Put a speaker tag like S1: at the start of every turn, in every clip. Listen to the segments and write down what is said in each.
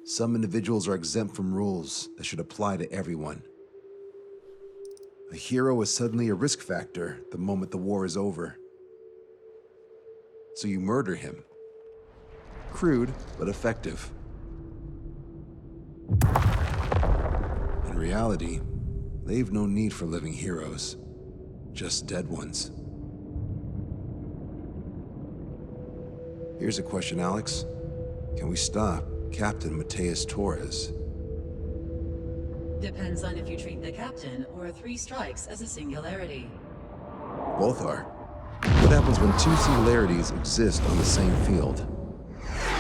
S1: Some individuals are exempt from rules that should apply to everyone. A hero is suddenly a risk factor the moment the war is over. So you murder him. Crude, but effective. In reality, they've no need for living heroes, just dead ones. Here's a question, Alex. Can we stop Cápitan Matias Torres?
S2: Depends on if you treat the captain or 3 strikes as a singularity.
S1: Both are. What happens when 2 singularities exist on the same field?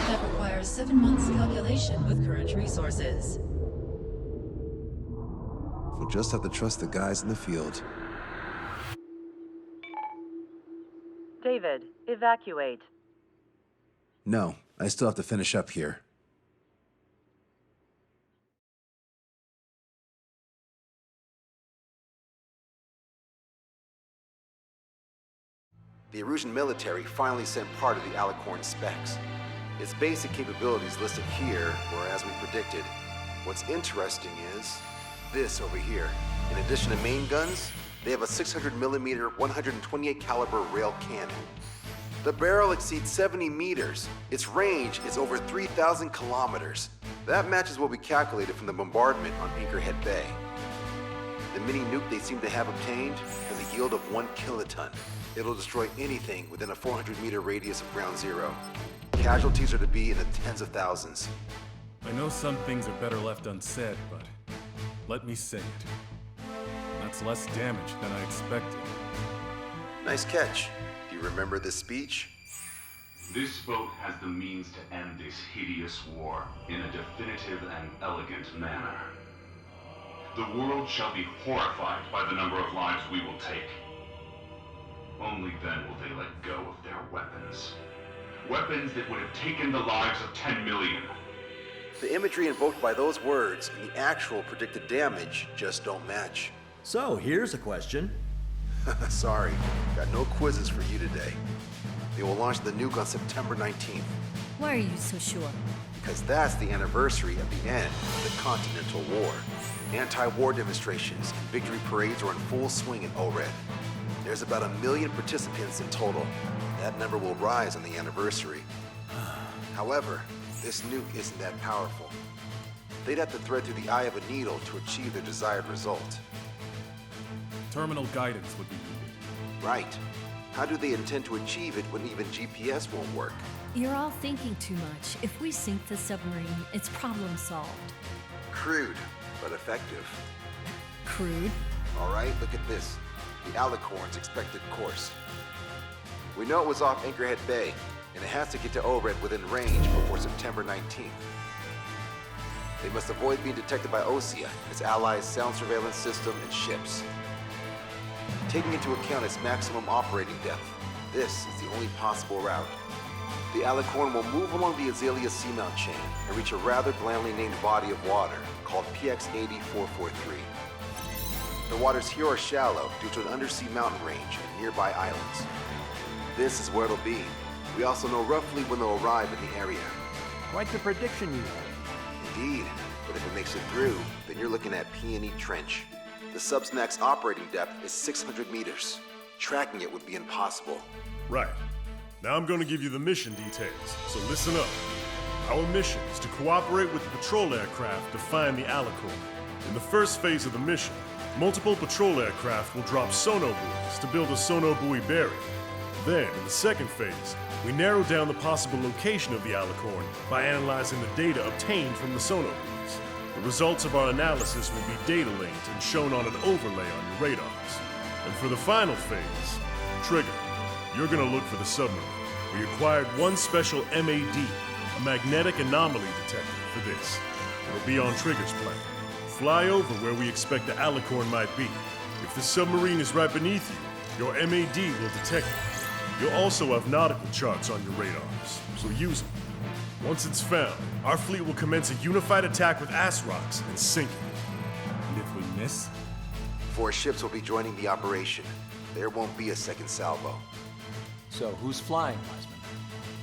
S2: That requires 7 months calculation with current resources.
S1: We'll just have to trust the guys in the field.
S3: David, evacuate.
S1: No, I still have to finish up here. The Erusian military finally sent part of the Alicorn specs. Its basic capabilities listed here were as we predicted. What's interesting is this over here. In addition to main guns, they have a 600mm 128 caliber rail cannon. The barrel exceeds 70 meters. Its range is over 3,000 kilometers. That matches what we calculated from the bombardment on Anchorhead Bay. The mini nuke they seem to have obtained has a yield of 1 kiloton. It'll destroy anything within a 400-meter radius of ground zero. Casualties are to be in the tens of thousands.
S4: I know some things are better left unsaid, but let me say it. That's less damage than I expected.
S1: Nice catch. Do you remember this speech?
S5: This vote has the means to end this hideous war in a definitive and elegant manner. The world shall be horrified by the number of lives we will take. Only then will they let go of their weapons. Weapons that would have taken the lives of 10 million.
S1: The imagery invoked by those words and the actual predicted damage just don't match.
S6: So, here's a question.
S1: Sorry, got no quizzes for you today. They will launch the nuke on September 19th.
S7: Why are you so sure?
S1: Because that's the anniversary of the end of the Continental War. Anti-war demonstrations and victory parades are in full swing in ORED. There's about 1 million participants in total. That number will rise on the anniversary. However, this nuke isn't that powerful. They'd have to thread through the eye of a needle to achieve their desired result.
S4: Terminal guidance would be needed.
S1: Right. How do they intend to achieve it when even GPS won't work?
S7: You're all thinking too much. If we sink the submarine, it's problem solved.
S1: Crude, but effective.
S7: Crude?
S1: All right, look at this. The Alicorn's expected course. We know it was off Anchorhead Bay, and it has to get to ORED within range before September 19th. They must avoid being detected by Osea and its allies' sound surveillance system and ships. Taking into account its maximum operating depth, this is the only possible route. The Alicorn will move along the Azalea seamount chain and reach a rather blandly named body of water called PX-80443. The waters here are shallow due to an undersea mountain range and nearby islands. This is where it'll be. We also know roughly when they'll arrive in the area.
S6: Quite the prediction you have.
S1: Indeed, but if it makes it through, then you're looking at Peony Trench. The Subsnac's operating depth is 600 meters. Tracking it would be impossible.
S8: Right. Now I'm going to give you the mission details, so listen up. Our mission is to cooperate with the patrol aircraft to find the Alicorn. In the first phase of the mission, multiple patrol aircraft will drop sono buoys to build a sono buoy barrier. Then, in the second phase, we narrow down the possible location of the Alicorn by analyzing the data obtained from the sono buoys. The results of our analysis will be data linked and shown on an overlay on your radars. And for the final phase, Trigger, you're gonna look for the submarine. We acquired one special MAD, a magnetic anomaly detector, for this. It'll be on Trigger's plane. Fly over where we expect the Alicorn might be. If the submarine is right beneath you, your MAD will detect it. You'll also have nautical charts on your radars, so use them. Once it's found, our fleet will commence a unified attack with ass rocks and sink it.
S4: And if we miss?
S1: 4 ships will be joining the operation. There won't be a second salvo.
S6: So, who's flying, Wiseman?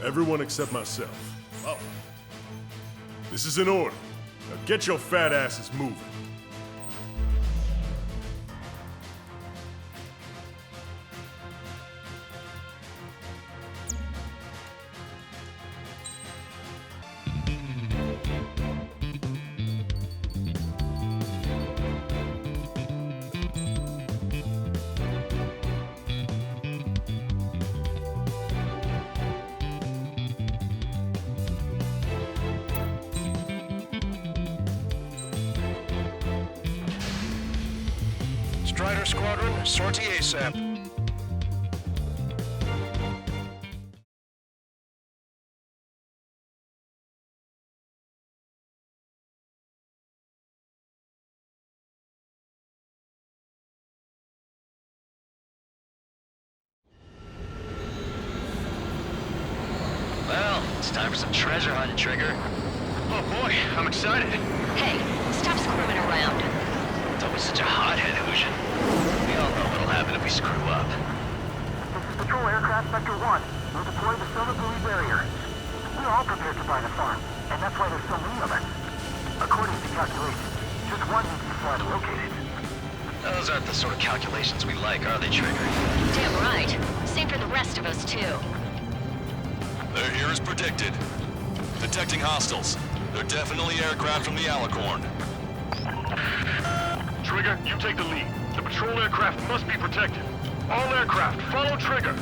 S8: Everyone except myself.
S6: Oh.
S8: This is an order. Now get your fat asses moving.
S9: Strider Squadron, sortie ASAP.
S10: Well, it's time for some treasure hunting, Trigger.
S9: Oh boy, I'm excited.
S7: Hey, stop screwing around.
S10: It's always such a hothead, Illusion. We all know what'll happen if we screw up.
S11: This is Patrol Aircraft Sector 1. We'll deploy the silver buoy barrier. We're all prepared to buy the farm, and that's why there's so many of us. According to calculations, just one needs to fly to locate it.
S10: Those aren't the sort of calculations we like, are they, Trigger?
S7: Damn right. Same for the rest of us, too.
S12: They're here as predicted. Detecting hostiles. They're definitely aircraft from the Alicorn.
S8: Trigger, you take the lead. The patrol aircraft must be protected. All aircraft, follow Trigger.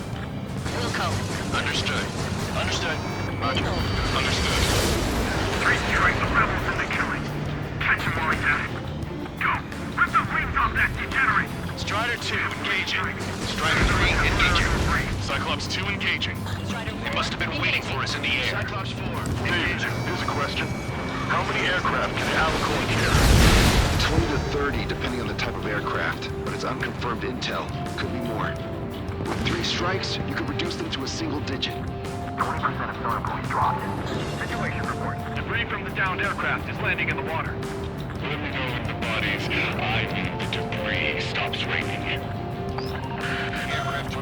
S7: Wilco.
S12: Understood. Understood.
S7: Roger.
S12: Understood.
S11: 3 strikes of rebels in the killing. Catch him while he's at it. Go! Rip the wings off that degenerate!
S9: Strider 2, engaging. Strider 3, engaging. Cyclops 2, engaging. They must have been waiting for us in the air.
S10: Cyclops 4,
S8: Dave, here's a question. How many aircraft can the Alicorn carry?
S1: 20 to 30, depending on the type of aircraft, but it's unconfirmed intel. Could be more. With 3 strikes, you could reduce them to a single digit.
S11: 20% of sonar buoys dropped. Situation report.
S8: Debris from the downed aircraft is landing in the water.
S5: Let me know when the bodies, I mean the debris, stops raining.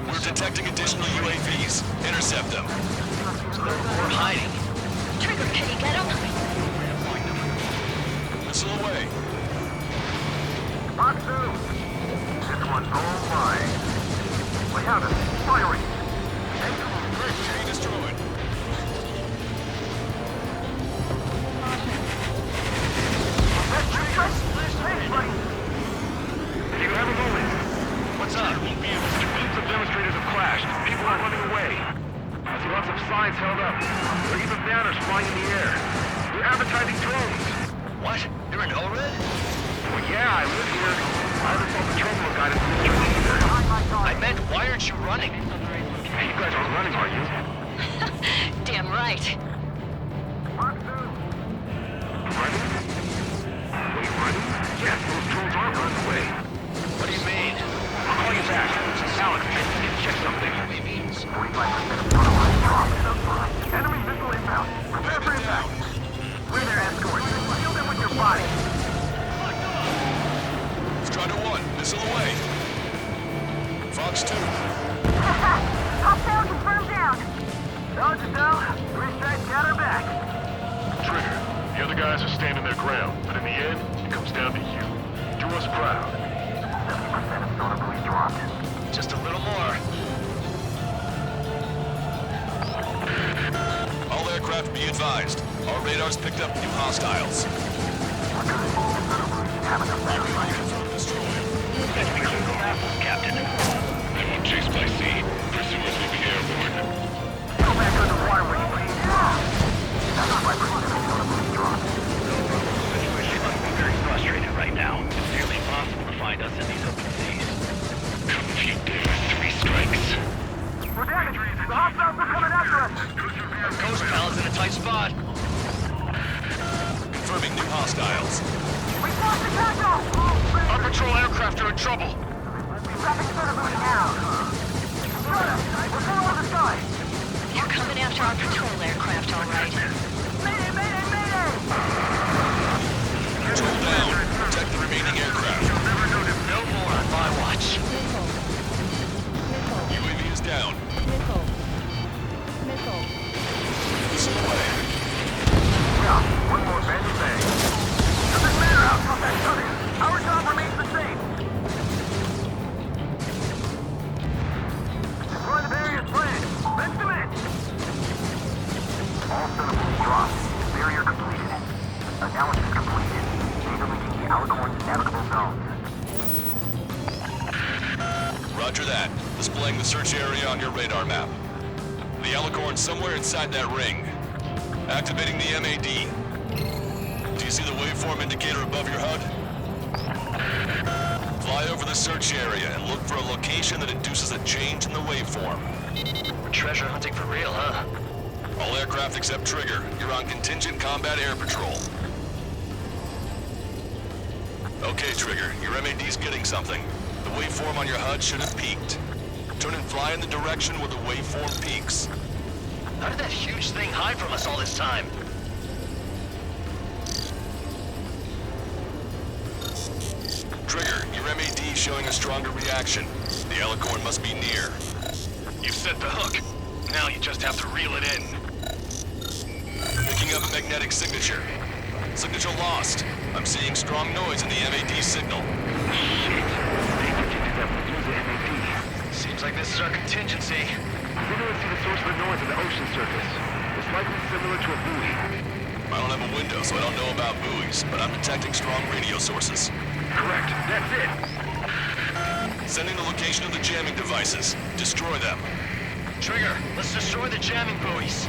S12: We're detecting additional UAVs. Intercept them.
S10: we're hiding.
S7: Trigger, can you get him?
S12: Missile away.
S11: Matsu! This one's all mine. We have it. Firing.
S12: Getting destroyed.
S8: Do you have a moment?
S10: What's up?
S8: Groups of demonstrators have clashed. People are running away. I see lots of signs held up. There are even banners flying in the air. They're advertising drones.
S10: What? You're in ORED?
S8: Well, yeah, I live here. I haven't saw the terminal guidance in the street either.
S10: I meant, why aren't you running?
S8: Hey, you guys aren't running, are you?
S7: Damn right.
S8: Running? Wait, running? Yes, those drones are running away.
S10: What do you mean?
S8: I'll call you back. Alex, I need to check something.
S11: 45% of sonar buoys dropped. Enemy missile inbound. Prepare for impact. We're their escort. Shield them with your body.
S12: Strider 1, missile away. Fox 2.
S11: Hostile confirmed down. Dodge it though. 3 strikes got her back.
S8: Trigger, the other guys are standing their ground, but in the end, it comes down to you. Do us proud.
S11: 70% of sonar buoys dropped.
S10: Just a little more.
S12: All aircraft be advised. Our radars picked up new hostiles.
S5: Captain. Anyone chased by sea, pursuers will be airborne.
S11: Go back on the waterway, please. 75% of sonar buoys dropped.
S10: I'm very frustrated right now. It's nearly impossible to find us in these open seas.
S5: Come if you dare, 3 strikes.
S11: We're damaged. The hostiles are coming after us.
S10: Our ghost pal is in a tight spot.
S12: Confirming new hostiles.
S11: We lost the cargo.
S8: Our patrol aircraft are in trouble.
S11: Dropping sonar buoy now. We're full on the side.
S7: You're coming after our patrol aircraft, all right.
S11: Mayday, mayday, mayday!
S12: Control down. Protect the remaining aircraft.
S10: No more on my watch.
S12: UAV is down. Missile away.
S11: Yeah, one more barrier completed. Analysis completed. Data linking the Alicorn's navigable zones.
S12: Roger that. Displaying the search area on your radar map. The Alicorn's somewhere inside that ring. Activating the MAD. Do you see the waveform indicator above your HUD? Fly over the search area and look for a location that induces a change in the waveform.
S10: We're treasure hunting for real, huh?
S12: All aircraft except Trigger, you're on contingent combat air patrol. Okay, Trigger, your MAD's getting something. The waveform on your HUD should have peaked. Turn and fly in the direction where the waveform peaks.
S10: How did that huge thing hide from us all this time?
S12: Trigger, your MAD's showing a stronger reaction. The Alicorn must be near.
S9: You've set the hook. Now you just have to reel it in.
S12: Picking up a magnetic signature. Signature lost. I'm seeing strong noise in the MAD signal.
S10: Shit. They detected that we'll use the MAD. Seems like this is our contingency.
S11: We're going to see the source of the noise on the ocean surface. It's likely similar to a buoy.
S12: I don't have a window, so I don't know about buoys, but I'm detecting strong radio sources.
S11: Correct. That's it.
S12: Sending the location of the jamming devices. Destroy them.
S10: Trigger, let's destroy the jamming buoys.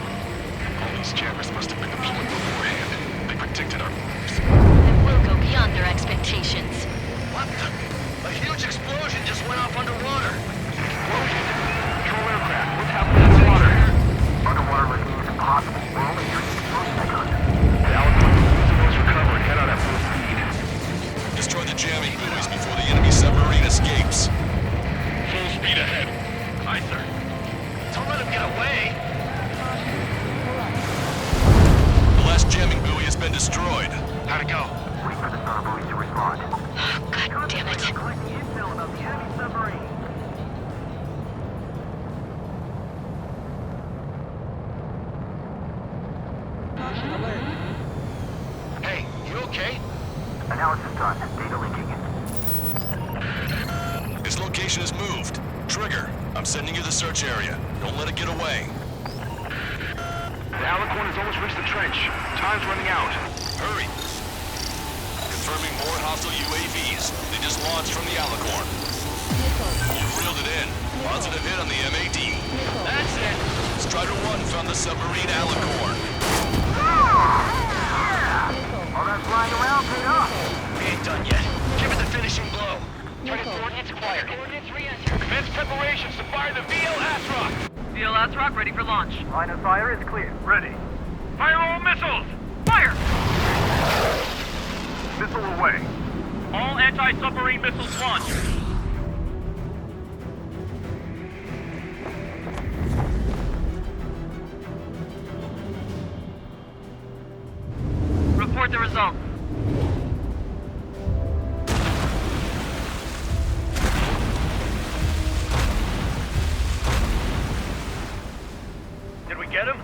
S9: All these jammers must have been deployed beforehand. They predicted our moves.
S7: And we'll go beyond their expectations.
S10: What the? A huge explosion just went off underwater.
S11: Explosion? Control aircraft. What's happening underwater? Underwater listening is impossible. We're only hearing explosion echoes. The Alicorn will recover and head out at full speed.
S12: Destroy the jamming buoys before the enemy submarine escapes.
S9: Full speed ahead. Aye, sir.
S10: Don't let him get away.
S12: The last jamming buoy has been destroyed.
S9: How'd it go?
S11: Wait for the sonar buoys to respond.
S7: God damn it.
S11: Collecting intel about the enemy submarine.
S10: Hey, you okay?
S11: Analysis done. Data linking.
S12: This location is moved. Trigger, I'm sending you the search area. Don't let it get away.
S11: The Alicorn has almost reached the trench. Time's running out.
S12: Hurry. Confirming more hostile UAVs. They just launched from the Alicorn. You reeled it in. Positive hit on the MAD.
S10: That's it.
S12: Strider 1 found the submarine Alicorn.
S11: All that flying around paid off.
S10: We ain't done yet. Give it the finishing blow. Target coordinates acquired.
S9: Commence preparations to fire the VL Asrock.
S3: VL Asrock ready for launch.
S11: Line of fire is clear.
S9: Ready. Fire all missiles. Fire!
S11: Missile away.
S9: All anti-submarine missiles launched.
S3: Report the results.
S9: Did we get him?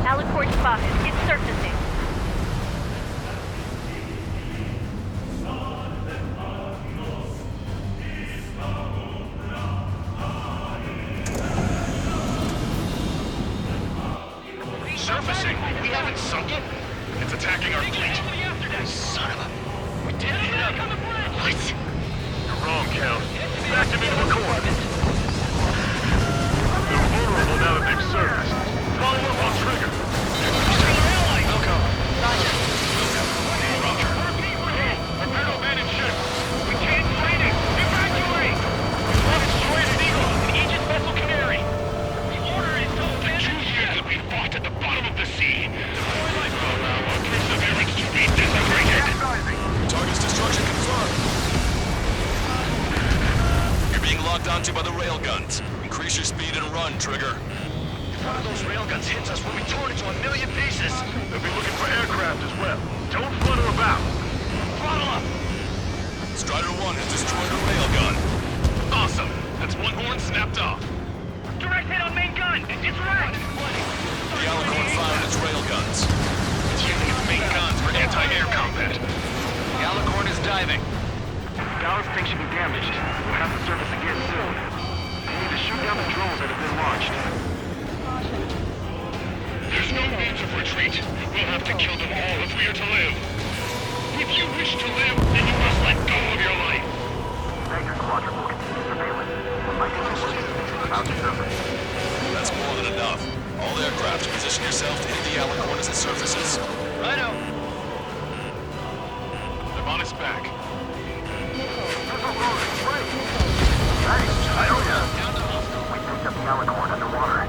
S7: Alicorn spotted. It's surfacing.
S9: Surfacing. We haven't sunk it. It's attacking our fleet.
S10: Son of a... We did hit him. What?
S9: You're wrong, Count. Back him into a core. They're vulnerable now that they've surfaced. Follow up on Trigger.
S10: Wilco. Roger.
S9: Prepare to abandon ship. We can't fight it. Evacuate. We've destroyed an Eagle and Aegis vessel Canary. The order is to abandon ship. The be fought at the bottom of the sea. Allow perseverance to be disintegrated.
S12: Target's destruction confirmed. You're being locked onto by the railguns. Increase your speed and run, Trigger.
S10: If one of those railguns hits us, we'll be torn into a million pieces.
S9: They'll be looking for aircraft as well. Don't flutter about.
S10: Throttle up.
S12: Strider 1 has destroyed a railgun.
S9: Awesome. That's one horn snapped off. Direct hit on main gun. It's wrecked.
S12: The Alicorn fired its railguns.
S9: It's using its main guns for anti-air combat.
S10: The Alicorn is diving.
S11: Dallas thinks should be damaged. We'll have to surface again soon. We need to shoot down the drones that have been launched.
S9: There's no means of retreat. We'll have to kill them all if we are to live. If you wish to live, then you must let go of your life.
S11: Tiger Squadron will continue surveillance. My information is about to surface.
S12: That's more than enough. All aircraft, position yourself to hit the Alicorn as it surfaces.
S10: Righto.
S9: I'm on his back.
S11: I don't know. We picked up the Alicorn underwater.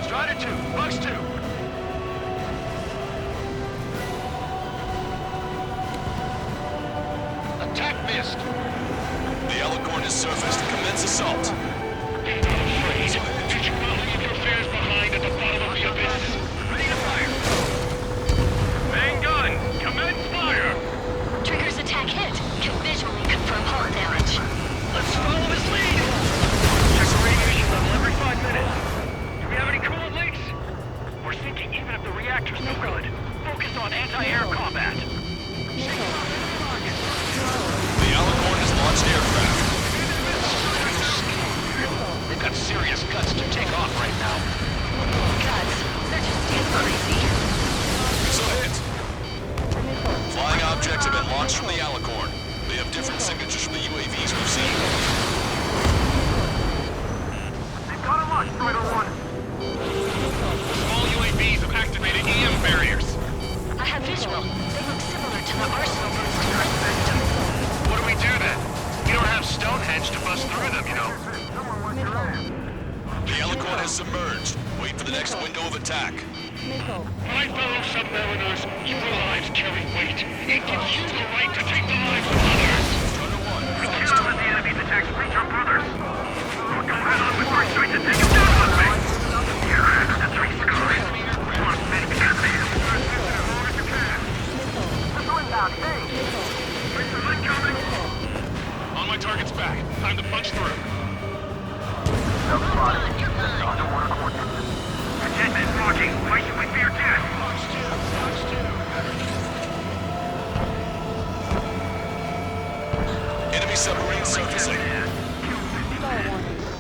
S10: Strider 2, Bucks 2.
S9: Attack missed.
S12: The Alicorn is surfaced. Commence assault.
S9: Be not afraid. Did you not leave your fears behind at the bottom of the abyss? Ready to fire. Main gun, commence fire.
S7: Trigger's attack hit. Can visually confirm hull damage.
S9: Let's follow his lead. Check the radiation level every 5 minutes. Do we have any coolant leaks? We're sinking even if the reactor's no good. Focus on anti-air combat.
S12: The Alicorn has launched aircraft.
S10: They've got serious guts to take off right now.
S7: Guts. They're just damn crazy.
S12: So hit. Flying objects have been launched from the Alicorn. They have different signatures from the UAVs we've seen.
S11: They've got him launched, Strider 1.
S9: All UAVs have activated EM barriers.
S7: I have visual. They look similar to the arsenal rooms to Earth system.
S9: What do we do then? You don't have Stonehenge to bust through them, you know.
S12: The Alicorn has submerged. Wait for the next window of attack.
S9: My fellow submariners, your lives carry weight. It gives you the right to take the lives of others.
S11: Kill the enemy's attacks reach our brothers. We'll go head on with our strength and take him down with me. The three scars. One minute enemy. Missile inbound, hey! Missile incoming!
S9: On my target's back. Time to punch through.
S11: Underwater coordinates. Attention, blocking. Why should we fear death?
S12: Enemy submarine surfacing.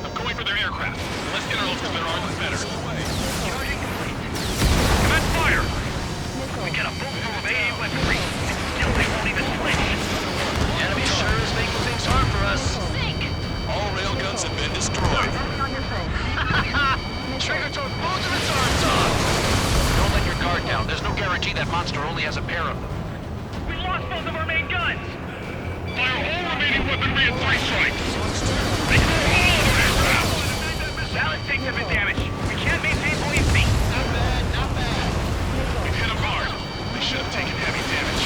S9: I'm going for their aircraft. The less interlopers there are, the better. Commence fire! We got a boatful of AA weaponry. Still, they won't even flinch.
S10: The enemy sure is making things hard for us.
S7: Sink!
S12: All railguns have been destroyed.
S10: Trigger took both of its arms off. Don't let your guard down. There's no guarantee that monster only has a pair of them.
S9: We lost both of our main guns. Fire all remaining weaponry at 3 strikes. They threw all of our aircraft. Ballast tanks have been damaged. We can't maintain buoyancy. Not bad, not bad. We've hit them hard. They should have taken heavy damage.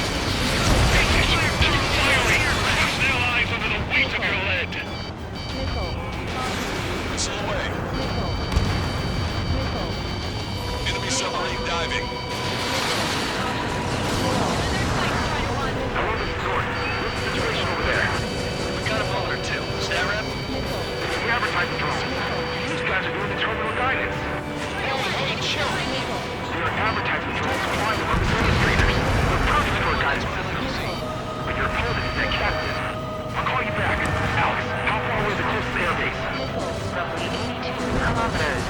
S9: Fire! Crush their lives under the weight of your lead.
S12: Missile away. Enemy submarine diving.
S11: Hello, this is North. What's the situation over there?
S10: We got a boat or two. Stat rep?
S11: We advertise the drones. These guys are doing the terminal guidance.
S10: Hey, chill.
S11: They are advertising drones flying among the demonstrators. They're perfect for a guidance system. But your opponent is their captain. I'll call you back. Alex, how far away is the closest airbase? Roughly 82 kilometers.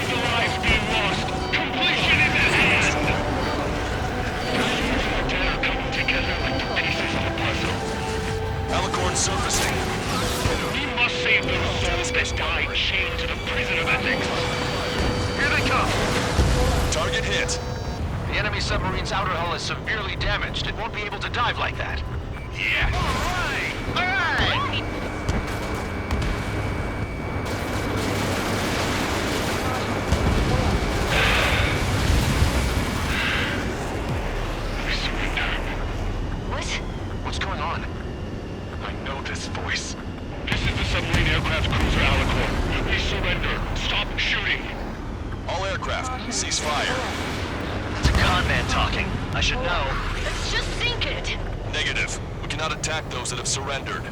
S9: Civil lives being lost. Completion in the hand. They're coming together like the pieces of a puzzle.
S12: Alicorn surfacing.
S9: We must save those souls that died chained to the prison of ethics. Here they come.
S12: Target hit.
S10: The enemy submarine's outer hull is severely damaged. It won't be able to dive like that.
S9: Yeah.
S7: All right!
S9: I surrender.
S7: What?
S10: What's going on?
S9: I know this voice. This is the submarine aircraft cruiser Alicorn. We surrender. Stop shooting.
S12: All aircraft, cease fire.
S10: It's a con man talking. I should know.
S7: Let's just sink it!
S12: Negative. We cannot attack those that have surrendered.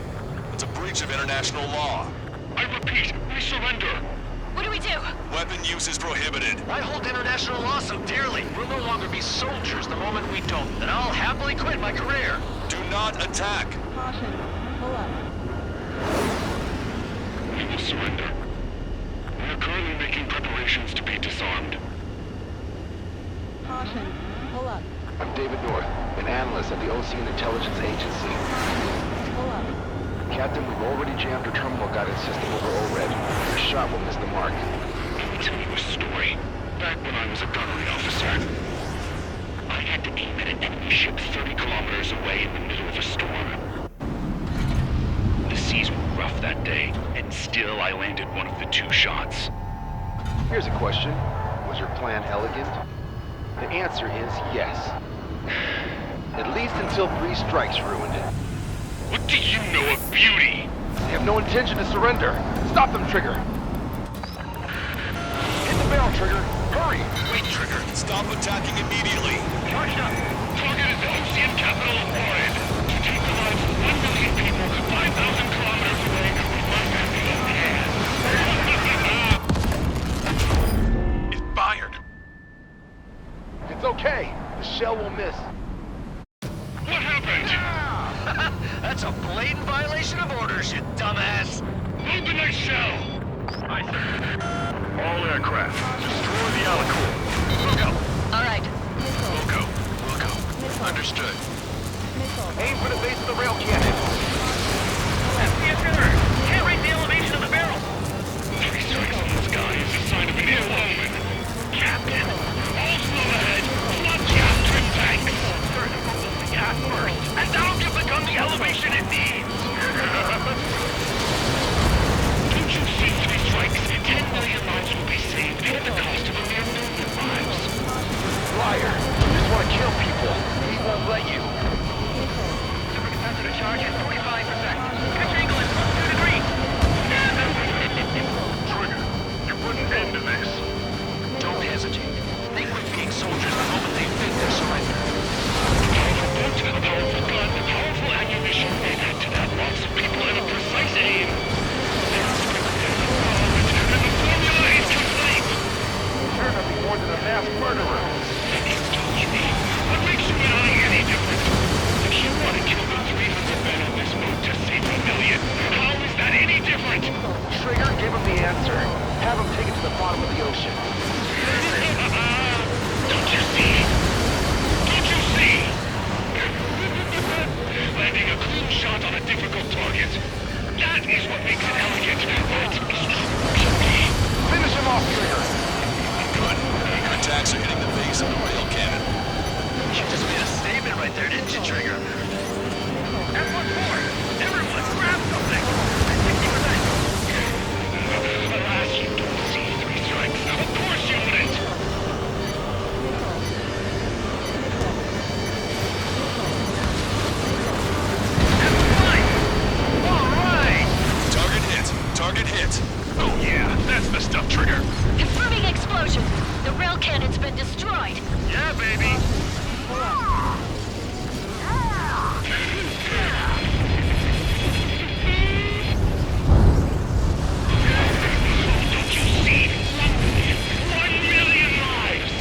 S12: It's a breach of international law.
S9: I repeat, we surrender.
S7: What do we do?
S12: Weapon use is prohibited.
S10: I hold international law so dearly. We'll no longer be soldiers the moment we don't. Then I'll happily quit my career.
S12: Do not attack.
S13: Caution. Pull up.
S9: We will surrender. We are currently making preparations to be disarmed.
S13: Caution. Pull up.
S1: I'm David North, an analyst at the Ocean Intelligence Agency.
S13: Pull up.
S1: Captain, we've already jammed our terminal guidance system over ORED. Your shot will miss the mark.
S9: Let me tell you a story. Back when I was a gunnery officer, I had to aim at an enemy ship 30 kilometers away in the middle of a storm. The seas were rough that day, and still I landed one of the 2 shots.
S1: Here's a question. Was your plan elegant? The answer is yes. At least until 3 strikes ruined it.
S9: What do you know of beauty?
S1: They have no intention to surrender. Stop them, Trigger! Hit the barrel, Trigger! Hurry!
S12: Wait, Trigger. Stop attacking immediately.
S9: Charged up. Target is the Ocean capital of Orid. To take the lives of 1 million people 5,000 kilometers away with one hand.
S12: It fired.
S1: It's okay. The shell will miss.
S9: What happened?
S10: That's a blatant violation of orders, you dumbass.
S9: Load the next shell.
S10: Aye, sir.
S9: All aircraft, destroy the Alicorn.
S10: We'll go. All right.
S9: We'll go. We'll go.
S12: Understood.
S1: Aim for the base of the rail cannon.
S10: That's the intruder. Can't raise the elevation of the barrel.
S9: 3 strikes in the sky is a sign of an ill omen. Captain, all slow ahead. Flood gas trim tanks.
S10: First, focus the gas first.
S9: And that'll give the gun the elevation it needs. Don't you see 3 strikes? 10 million lives will be saved at the cost of a mere million lives.
S1: Liar. You just want to kill people. He won't let you.
S10: Supercapacitor charge at 45%. Pitch angle is 2 degrees.
S9: Trigger, you put an end to this.
S10: Don't hesitate. They quit being soldiers the moment they fake their surrender.
S9: Powerful boat, a powerful gun, powerful ammunition. Add to that lots of people and a precise aim. And the formula is complete.
S1: You're nothing more than a mass murderer.
S9: Indulge me. What makes you and I any different? If you want to kill the 300 men on this boat to save a million, how is that any different?
S1: Trigger, give him the answer. Have him take it to the bottom of the ocean.
S9: Don't you see? Don't you see? Landing a clean shot on a difficult target. That is what makes it elegant. That is true beauty.
S1: Finish him off, Trigger.
S12: Good. Your attacks are hitting the base of the rail cannon.
S10: You just made a statement right there, didn't you, Trigger? That's what's for. Everyone, grab something. 60%.
S9: Alas, you don't see 3 strikes. Of course you wouldn't.
S12: Target hit.
S9: Oh yeah, that's the stuff, Trigger.
S7: Confirming explosion. The rail cannon's been destroyed.
S9: Yeah, baby. Don't you see? 1 million lives.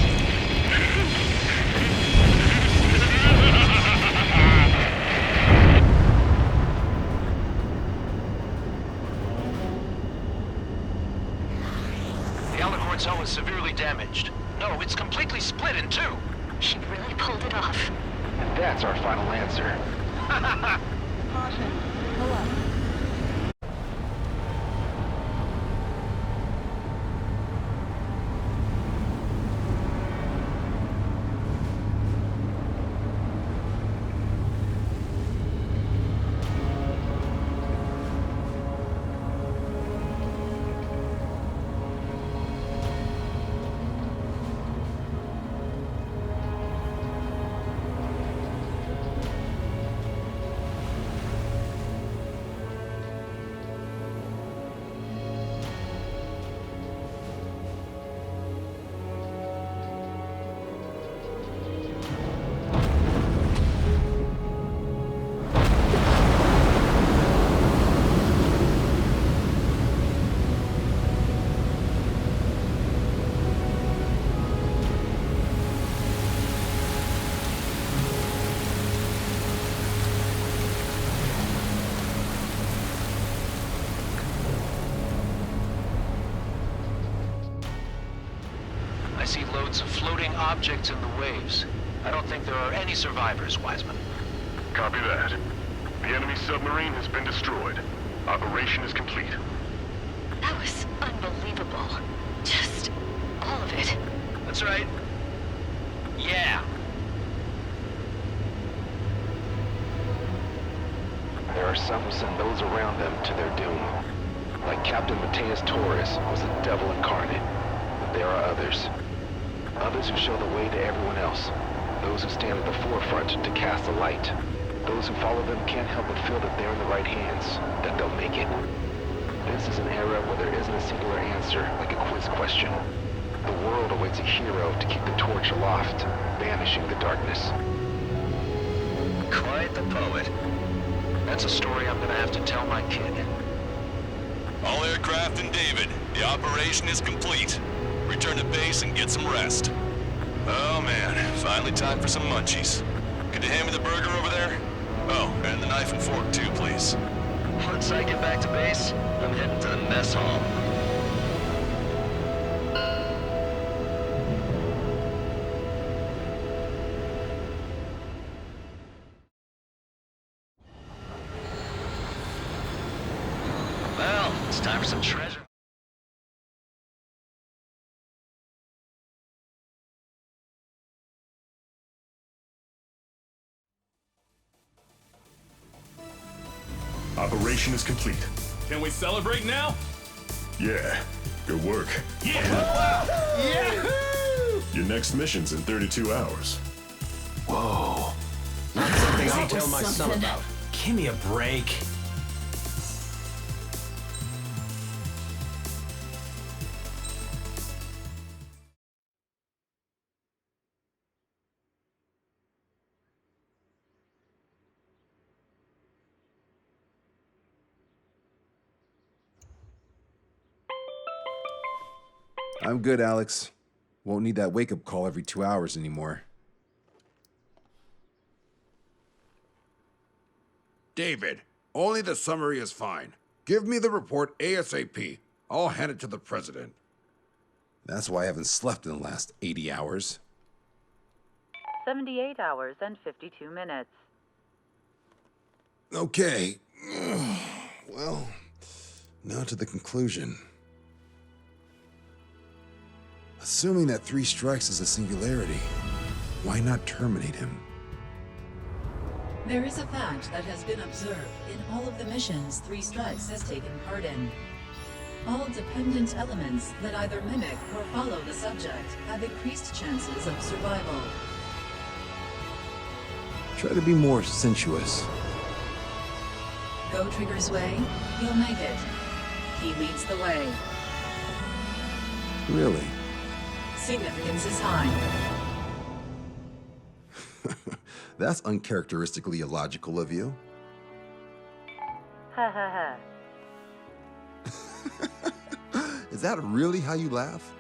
S10: The Alicorn's hull is severely damaged. No, it's completely split in 2.
S7: She really pulled it off.
S1: And that's our final answer.
S13: Caution. Pull up.
S10: see loads of floating objects in the waves. I don't think there are any survivors, Wiseman.
S8: Copy that. The enemy submarine has been destroyed. Operation is complete.
S14: That was unbelievable. Just all of it.
S10: That's right. Yeah.
S1: There are some who send those around them to their doom. Like Cápitan Matias Torres was the devil incarnate. But there are others. Others who show the way to everyone else. Those who stand at the forefront to cast a light. Those who follow them can't help but feel that they're in the right hands, that they'll make it. This is an era where there isn't a singular answer, like a quiz question. The world awaits a hero to keep the torch aloft, banishing the darkness.
S10: Quite the poet. That's a story I'm gonna have to tell my kid.
S12: All aircraft in David, the operation is complete. Return to base and get some rest. Oh man, finally time for some munchies. Could you hand me the burger over there? Oh, and the knife and fork too, please.
S10: Once I get back to base, I'm heading to the mess hall. Well, it's time for some treasure.
S8: Operation is complete.
S4: Can we celebrate now?
S8: Yeah, good work.
S4: Yeah!
S8: Yahoo! Your next mission's in 32 hours.
S6: Whoa. Not something I'll tell my son about. Give me a break.
S1: I'm good, Alex. Won't need that wake-up call every 2 hours anymore.
S15: David, only the summary is fine. Give me the report ASAP. I'll hand it to the president.
S1: That's why I haven't slept in the last 80 hours.
S13: 78 hours and 52 minutes.
S1: Okay. Well, now to the conclusion. Assuming that 3 strikes is a singularity, why not terminate him?
S2: There is a fact that has been observed in all of the missions 3 Strikes has taken part in. All dependent elements that either mimic or follow the subject have increased chances of survival.
S1: Try to be more sensuous.
S2: Go Trigger's way, you'll make it. He leads the way.
S1: Really?
S2: Significance is high.
S1: That's uncharacteristically illogical of you.
S13: Ha ha ha.
S1: Is that really how you laugh?